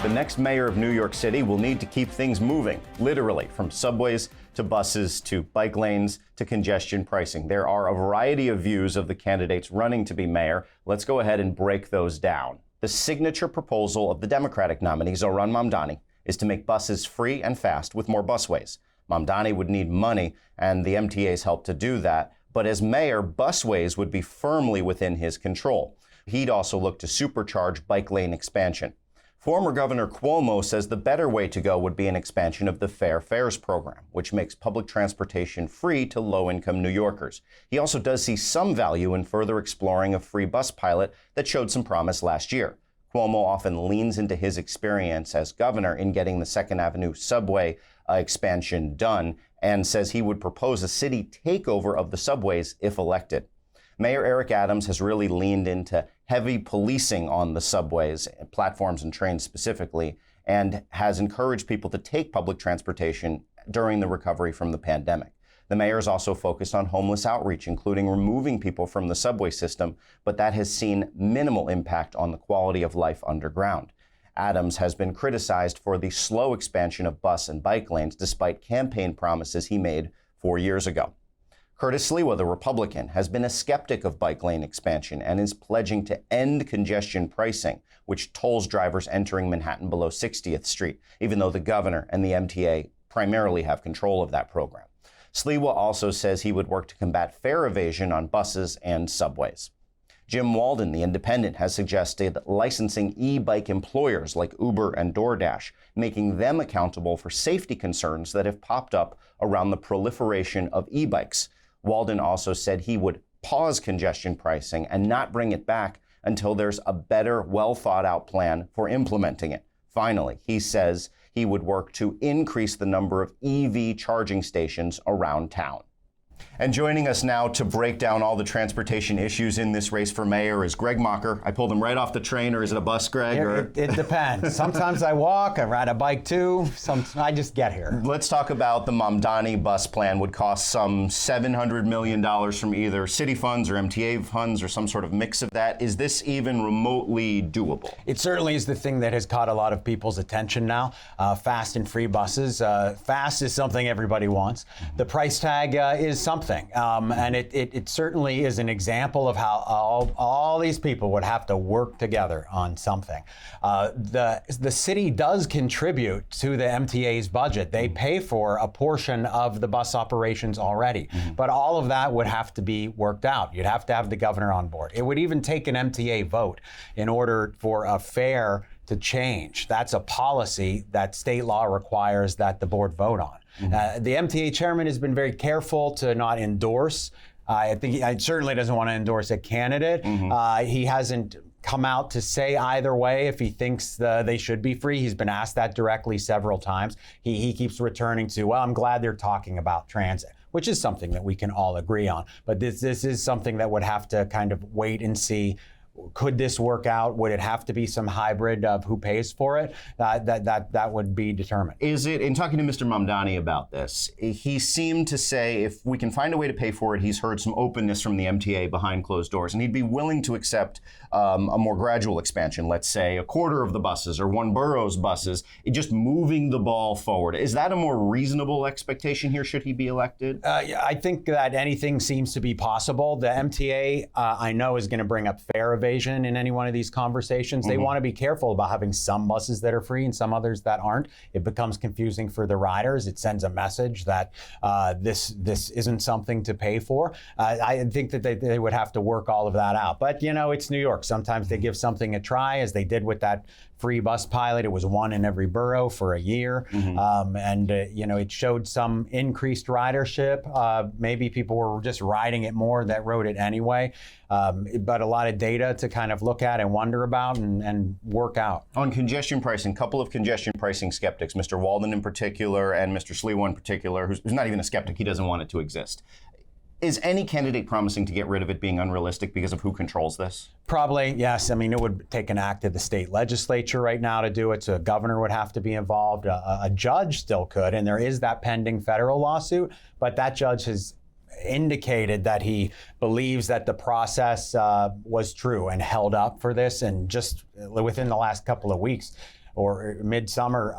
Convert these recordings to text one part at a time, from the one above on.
The next mayor of New York City will need to keep things moving, literally, from subways to buses to bike lanes to congestion pricing. There are a variety of views of the candidates running to be mayor. Let's go ahead and break those down. The signature proposal of the Democratic nominee, Zohran Mamdani, is to make buses free and fast with more busways. Mamdani would need money and the MTA's help to do that, but as mayor, busways would be firmly within his control. He'd also look to supercharge bike lane expansion. Former Governor Cuomo says the better way to go would be an expansion of the Fair Fares program, which makes public transportation free to low-income New Yorkers. He also does see some value in further exploring a free bus pilot that showed some promise last year. Cuomo often leans into his experience as governor in getting the Second Avenue subway expansion done and says he would propose a city takeover of the subways if elected. Mayor Eric Adams has really leaned into heavy policing on the subways, platforms and trains specifically, and has encouraged people to take public transportation during the recovery from the pandemic. The mayor is also focused on homeless outreach, including removing people from the subway system, but that has seen minimal impact on the quality of life underground. Adams has been criticized for the slow expansion of bus and bike lanes, despite campaign promises he made 4 years ago. Curtis Sliwa, the Republican, has been a skeptic of bike lane expansion and is pledging to end congestion pricing, which tolls drivers entering Manhattan below 60th Street, even though the governor and the MTA primarily have control of that program. Sliwa also says he would work to combat fare evasion on buses and subways. Jim Walden, the Independent, has suggested licensing e-bike employers like Uber and DoorDash, making them accountable for safety concerns that have popped up around the proliferation of e-bikes. Walden also said he would pause congestion pricing and not bring it back until there's a better, well-thought-out plan for implementing it. Finally, he says he would work to increase the number of EV charging stations around town. And joining us now to break down all the transportation issues in this race for mayor is Greg Mocker. I pulled him right off the train, or is it a bus, Greg? It depends. Sometimes I walk, I ride a bike too. I just get here. Let's talk about the Mamdani bus plan. Would cost some $700 million from either city funds or MTA funds or some sort of mix of that. Is this even remotely doable? It certainly is the thing that has caught a lot of people's attention now. Fast and free buses. Fast is something everybody wants. The price tag is something. And it certainly is an example of how all these people would have to work together on something. The city does contribute to the MTA's budget. They pay for a portion of the bus operations already. But all of that would have to be worked out. You'd have to have the governor on board. It would even take an MTA vote in order for a fare to change. That's a policy that state law requires that the board vote on. The MTA chairman has been very careful to not endorse. I think he certainly doesn't want to endorse a candidate. He hasn't come out to say either way if he thinks they should be free. He's been asked that directly several times. He keeps returning to, well, I'm glad they're talking about transit, which is something that we can all agree on. But this is something that would have to kind of wait and see. Could this work out? Would it have to be some hybrid of who pays for it? That would be determined. Is it, in talking to Mr. Mamdani about this, he seemed to say if we can find a way to pay for it, he's heard some openness from the MTA behind closed doors, and he'd be willing to accept a more gradual expansion, let's say a quarter of the buses or one borough's buses, just moving the ball forward. Is that a more reasonable expectation here should he be elected? I think that anything seems to be possible. The MTA, I know, is going to bring up fare evasion in any one of these conversations. They want to be careful about having some buses that are free and some others that aren't. It becomes confusing for the riders. It sends a message that this isn't something to pay for. I think that they would have to work all of that out. But, you know, it's New York. Sometimes they give something a try, as they did with that free bus pilot. It was one in every borough for a year. You know, it showed some increased ridership. Maybe people were just riding it more that rode it anyway. But a lot of data to kind of look at and wonder about and work out. On congestion pricing, couple of congestion pricing skeptics, Mr. Walden in particular and Mr. Sliwa in particular, who's not even a skeptic, he doesn't want it to exist. Is any candidate promising to get rid of it being unrealistic because of who controls this? Probably, yes. I mean, it would take an act of the state legislature right now to do it, so a governor would have to be involved. A judge still could, and there is that pending federal lawsuit, but that judge has indicated that he believes that the process was true and held up for this, and just within the last couple of weeks, or midsummer,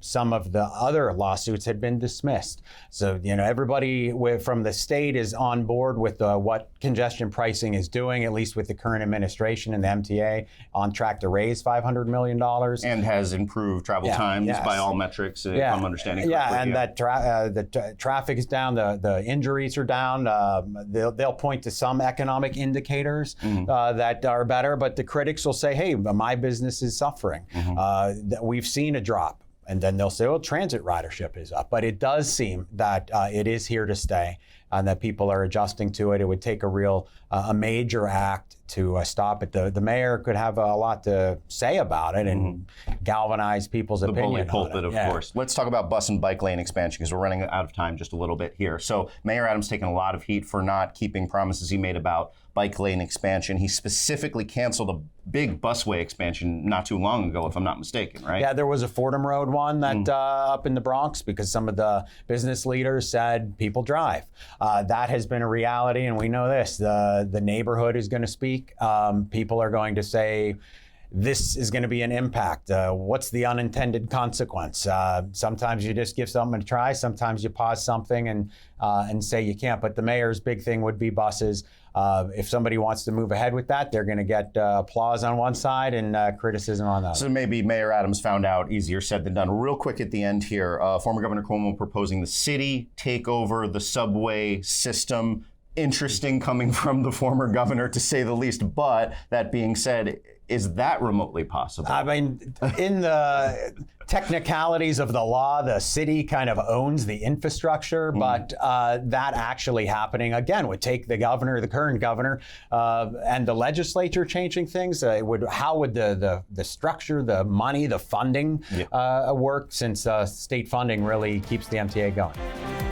some of the other lawsuits had been dismissed. So, everybody from the state is on board with what congestion pricing is doing, at least with the current administration and the MTA, on track to raise $500 million. And has improved travel times by all metrics, if I'm understanding correctly. And that the traffic is down, the injuries are down. They'll point to some economic indicators that are better, but the critics will say, hey, my business is suffering. We've seen a drop. And then they'll say, well, transit ridership is up. But it does seem that it is here to stay and that people are adjusting to it. It would take a major act to stop it. The mayor could have a lot to say about it and galvanize people's opinion. The bully pulpit, of course. Let's talk about bus and bike lane expansion because we're running out of time just a little bit here. So Mayor Adams taking a lot of heat for not keeping promises he made about bike lane expansion. He specifically canceled a big busway expansion not too long ago, if I'm not mistaken, right? Yeah, there was a Fordham Road one that up in the Bronx because some of the business leaders said people drive. That has been a reality, and we know this. The neighborhood is going to speak. People are going to say, this is going to be an impact. What's the unintended consequence? Sometimes you just give something a try. Sometimes you pause something and say you can't. But the mayor's big thing would be buses. If somebody wants to move ahead with that, they're going to get applause on one side and criticism on the other. So maybe Mayor Adams found out, easier said than done. Real quick at the end here, former Governor Cuomo proposing the city take over the subway system. Interesting coming from the former governor, to say the least. But that being said, is that remotely possible? I mean, in the technicalities of the law, the city kind of owns the infrastructure, but that actually happening, again, would take the current governor, and the legislature changing things. How would the structure, the money, the funding work, since state funding really keeps the MTA going?